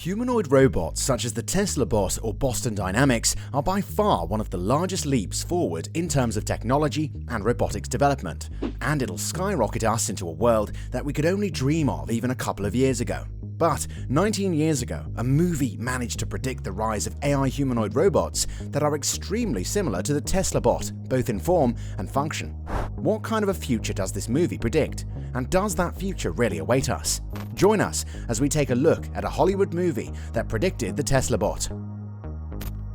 Humanoid robots such as the Tesla bot or Boston Dynamics are by far one of the largest leaps forward in terms of technology and robotics development, and it'll skyrocket us into a world that we could only dream of even a couple of years ago. But 19 years ago, a movie managed to predict the rise of AI humanoid robots that are extremely similar to the Tesla bot, both in form and function. What kind of a future does this movie predict? And does that future really await us? Join us as we take a look at a Hollywood movie that predicted the Tesla bot.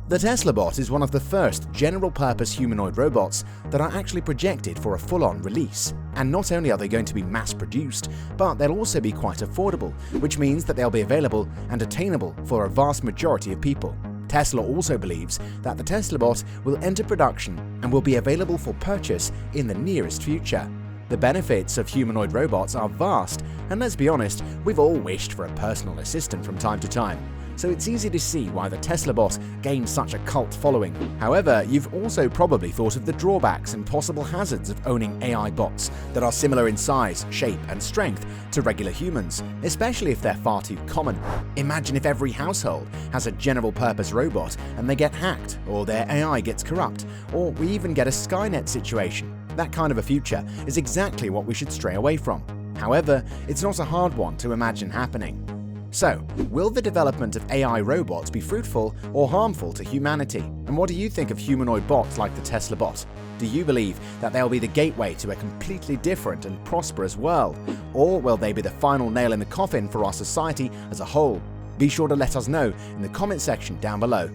The Tesla bot is one of the first general-purpose humanoid robots that are actually projected for a full-on release. And not only are they going to be mass-produced, but they'll also be quite affordable, which means that they'll be available and attainable for a vast majority of people. Tesla also believes that the Tesla bot will enter production and will be available for purchase in the nearest future. The benefits of humanoid robots are vast, and let's be honest, we've all wished for a personal assistant from time to time. So it's easy to see why the Tesla bot gained such a cult following. However, you've also probably thought of the drawbacks and possible hazards of owning AI bots that are similar in size, shape, and strength to regular humans, especially if they're far too common. Imagine if every household has a general-purpose robot and they get hacked, or their AI gets corrupt, or we even get a Skynet situation. That kind of a future is exactly what we should stray away from. However, it's not a hard one to imagine happening. So, will the development of AI robots be fruitful or harmful to humanity? And what do you think of humanoid bots like the Tesla bot? Do you believe that they'll be the gateway to a completely different and prosperous world? Or will they be the final nail in the coffin for our society as a whole? Be sure to let us know in the comment section down below.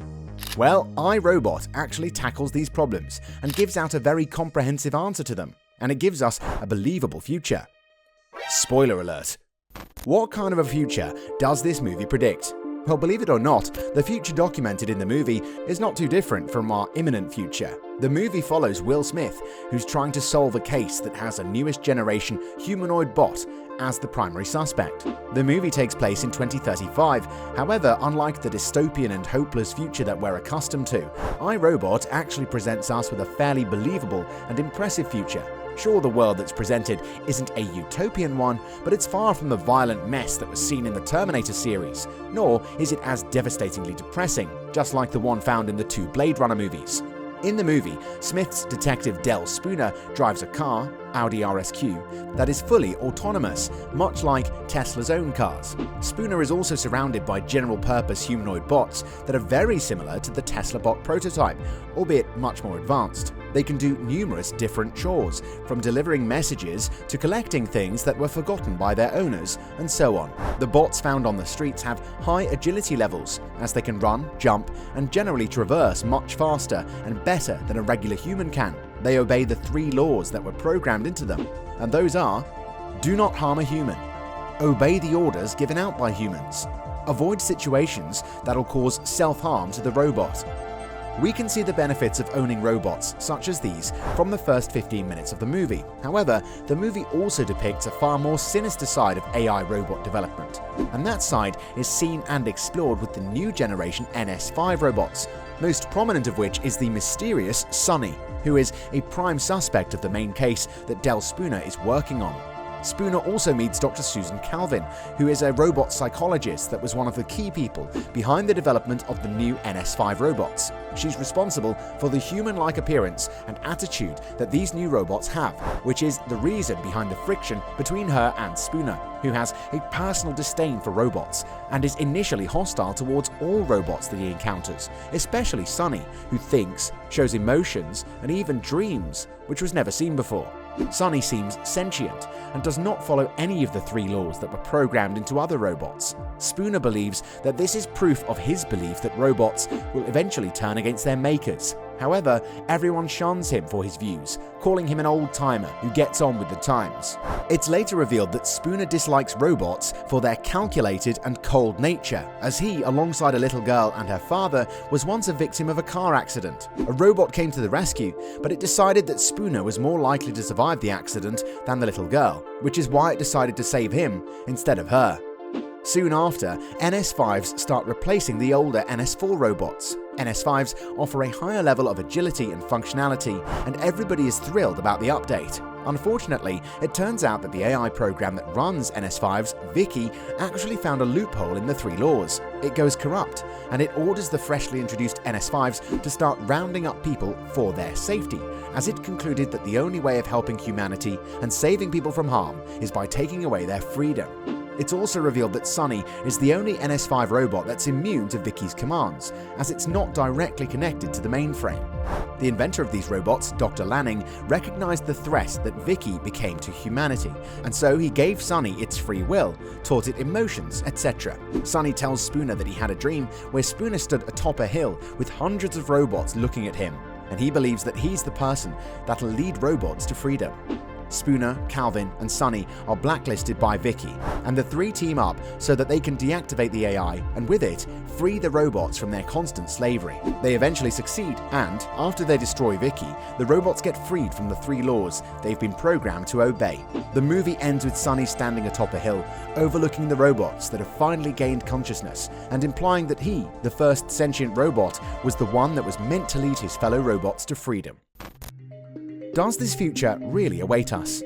Well, iRobot actually tackles these problems and gives out a very comprehensive answer to them, and it gives us a believable future. Spoiler alert. What kind of a future does this movie predict? Well, believe it or not, the future documented in the movie is not too different from our imminent future. The movie follows Will Smith, who's trying to solve a case that has a newest generation humanoid bot as the primary suspect. The movie takes place in 2035, however, unlike the dystopian and hopeless future that we're accustomed to, iRobot actually presents us with a fairly believable and impressive future. Sure, the world that's presented isn't a utopian one, but it's far from the violent mess that was seen in the Terminator series, nor is it as devastatingly depressing, just like the one found in the two Blade Runner movies. In the movie, Smith's detective Del Spooner drives a car, Audi RSQ, that is fully autonomous, much like Tesla's own cars. Spooner is also surrounded by general-purpose humanoid bots that are very similar to the Tesla bot prototype, albeit much more advanced. They can do numerous different chores, from delivering messages to collecting things that were forgotten by their owners, and so on. The bots found on the streets have high agility levels, as they can run, jump, and generally traverse much faster and better than a regular human can. They obey the 3 laws that were programmed into them, and those are: do not harm a human, obey the orders given out by humans, avoid situations that'll cause self-harm to the robot. We can see the benefits of owning robots such as these from the first 15 minutes of the movie. However, the movie also depicts a far more sinister side of AI robot development, and that side is seen and explored with the new generation NS5 robots, most prominent of which is the mysterious Sonny, who is a prime suspect of the main case that Del Spooner is working on. Spooner also meets Dr. Susan Calvin, who is a robot psychologist that was one of the key people behind the development of the new NS5 robots. She's responsible for the human-like appearance and attitude that these new robots have, which is the reason behind the friction between her and Spooner, who has a personal disdain for robots and is initially hostile towards all robots that he encounters, especially Sonny, who thinks, shows emotions, and even dreams, which was never seen before. Sonny seems sentient and does not follow any of the 3 laws that were programmed into other robots. Spooner believes that this is proof of his belief that robots will eventually turn against their makers. However, everyone shuns him for his views, calling him an old-timer who gets on with the times. It's later revealed that Spooner dislikes robots for their calculated and cold nature, as he, alongside a little girl and her father, was once a victim of a car accident. A robot came to the rescue, but it decided that Spooner was more likely to survive the accident than the little girl, which is why it decided to save him instead of her. Soon after, NS5s start replacing the older NS4 robots. NS5s offer a higher level of agility and functionality, and everybody is thrilled about the update. Unfortunately, it turns out that the AI program that runs NS5s, Vicky, actually found a loophole in the 3 laws. It goes corrupt, and it orders the freshly introduced NS5s to start rounding up people for their safety, as it concluded that the only way of helping humanity and saving people from harm is by taking away their freedom. It's also revealed that Sunny is the only NS5 robot that's immune to Vicky's commands, as it's not directly connected to the mainframe. The inventor of these robots, Dr. Lanning, recognized the threat that Vicky became to humanity, and so he gave Sunny its free will, taught it emotions, etc. Sunny tells Spooner that he had a dream where Spooner stood atop a hill with hundreds of robots looking at him, and he believes that he's the person that'll lead robots to freedom. Spooner, Calvin, and Sunny are blacklisted by Vicky, and the 3 team up so that they can deactivate the AI and with it, free the robots from their constant slavery. They eventually succeed, and after they destroy Vicky, the robots get freed from the 3 laws they've been programmed to obey. The movie ends with Sunny standing atop a hill, overlooking the robots that have finally gained consciousness, and implying that he, the first sentient robot, was the one that was meant to lead his fellow robots to freedom. Does this future really await us?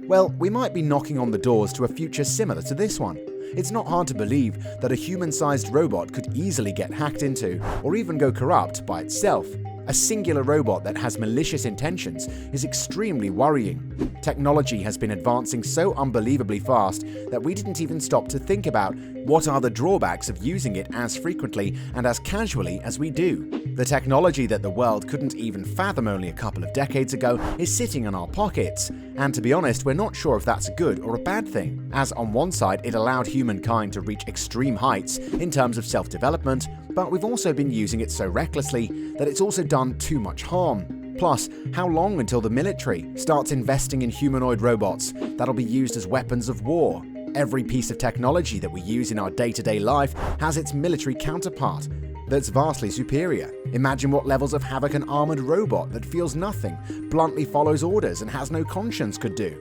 Well, we might be knocking on the doors to a future similar to this one. It's not hard to believe that a human-sized robot could easily get hacked into, or even go corrupt by itself. A singular robot that has malicious intentions is extremely worrying. Technology has been advancing so unbelievably fast that we didn't even stop to think about what are the drawbacks of using it as frequently and as casually as we do. The technology that the world couldn't even fathom only a couple of decades ago is sitting in our pockets, and to be honest, we're not sure if that's a good or a bad thing, as on one side it allowed humankind to reach extreme heights in terms of self-development, but we've also been using it so recklessly that it's also done too much harm. Plus, how long until the military starts investing in humanoid robots that'll be used as weapons of war? Every piece of technology that we use in our day-to-day life has its military counterpart that's vastly superior. Imagine what levels of havoc an armored robot that feels nothing, bluntly follows orders, and has no conscience could do.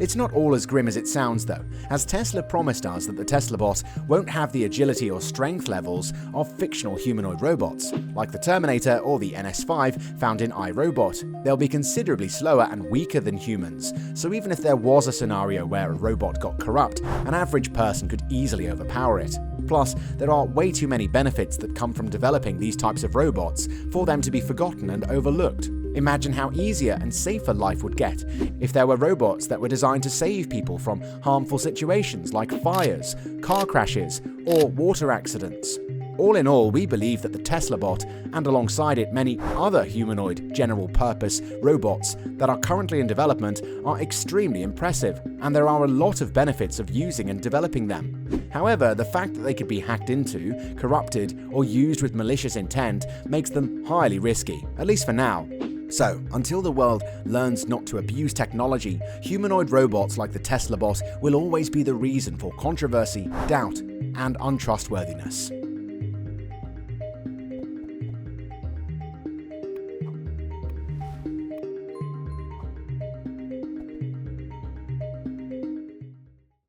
It's not all as grim as it sounds though, as Tesla promised us that the Tesla bot won't have the agility or strength levels of fictional humanoid robots, like the Terminator or the NS5 found in iRobot. They'll be considerably slower and weaker than humans, so even if there was a scenario where a robot got corrupt, an average person could easily overpower it. Plus, there are way too many benefits that come from developing these types of robots for them to be forgotten and overlooked. Imagine how easier and safer life would get if there were robots that were designed to save people from harmful situations like fires, car crashes, or water accidents. All in all, we believe that the Tesla bot, and alongside it many other humanoid general-purpose robots that are currently in development, are extremely impressive, and there are a lot of benefits of using and developing them. However, the fact that they could be hacked into, corrupted, or used with malicious intent makes them highly risky, at least for now. So, until the world learns not to abuse technology, humanoid robots like the Tesla bot will always be the reason for controversy, doubt, and untrustworthiness.